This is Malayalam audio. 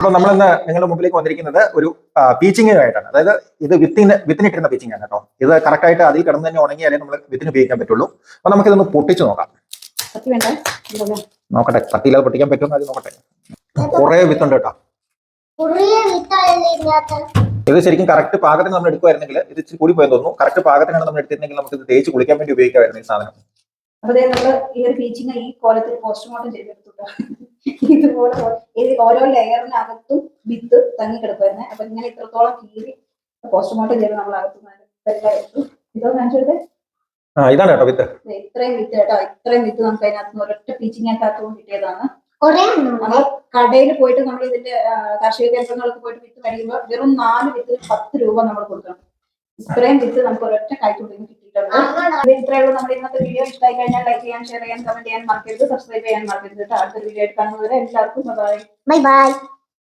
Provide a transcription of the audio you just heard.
അപ്പൊ നമ്മളിന്ന് നിങ്ങളുടെ മുമ്പിലേക്ക് വന്നിരിക്കുന്നത് ഒരു പീച്ചിങ്ങുമായിട്ടാണ്. അതായത് ഇത് വിത്തിനിട്ടിരുന്ന പീച്ചിങ് ആണ് കേട്ടോ. ഇത് കറക്റ്റ് ആയിട്ട് അതിൽ കിടന്ന് തന്നെ ഉണങ്ങിയാലേ നമ്മൾ വിത്തിന് ഉപയോഗിക്കാൻ പറ്റുള്ളൂ. അപ്പൊ നമുക്കിതൊന്ന് പൊട്ടിച്ചു നോക്കാം. നോക്കട്ടെ, കത്തിയില്ലാതെ പൊട്ടിക്കാൻ പറ്റുമെന്ന് അത് നോക്കട്ടെ. കുറെ വിത്തുണ്ട് കേട്ടോ. ഇത് ശരിക്കും കറക്റ്റ് പാകത്തിന് നമ്മൾ എടുക്കുമായിരുന്നെങ്കിൽ ഇത് ഇച്ചിരി കൂടി പോയെന്ന് തോന്നുന്നു. കറക്റ്റ് പാകത്തിനാണ് നമ്മൾ എടുത്തിരുന്നെങ്കിൽ നമുക്ക് ഇത് തേച്ച് കുളിക്കാൻ വേണ്ടി ഉപയോഗിക്കാമായിരുന്നു ഈ സാധനം. അതെ, നമ്മൾ ഈ ഒരു പീച്ചിങ് ഈ കോലത്തിൽ പോസ്റ്റ്മോർട്ടം ചെയ്തെടുത്തു. ഇതുപോലെ ഓരോ ലെയറിനകത്തും വിത്ത് തങ്ങി കിടക്കുമായിരുന്നെ. അപ്പൊ ഇങ്ങനെ ഇത്രത്തോളം കീറി പോസ്റ്റ്മോർട്ടം ചെയ്ത് നമ്മൾ അകത്തുനിന്ന് ഇതോ കാണിച്ചെടുത്ത് ഇതാണ് കേട്ടോ വിത്ത്. ഇത്രയും വിത്ത് കേട്ടോ, ഇത്രയും വിത്ത് നമുക്ക് അതിനകത്ത് ഒരൊറ്റ പീച്ചിങ്ങിനകത്തും കിട്ടിയതാണ്. നമ്മൾ കടയിൽ പോയിട്ട് നമ്മൾ ഇതിന്റെ കാർഷിക കേന്ദ്രങ്ങളൊക്കെ പോയിട്ട് വിത്ത് കഴിയുമ്പോൾ വെറും 4 വിത്തിന് 10 രൂപ നമ്മൾ കൊടുക്കണം. ഇത്രയും വിത്ത് നമുക്ക് ഒരൊറ്റ കൈക്കുള്ളിൽ കിട്ടിയിട്ടുണ്ട്. ഇത്രയേ ഉള്ളൂ. നമ്മുടെ ഇന്നത്തെ വീഡിയോ ഇഷ്ടമായി കഴിഞ്ഞാൽ ലൈക്ക് ചെയ്യാൻ, ഷെയർ ചെയ്യാൻ, കമന്റ് ചെയ്യാൻ മറക്കരുത്. സബ്സ്ക്രൈബ് ചെയ്യാൻ മറക്കരുത്. അടുത്ത വീഡിയോ ആയിട്ട് കാണുന്നവരെ എല്ലാവർക്കും ബൈ ബൈ.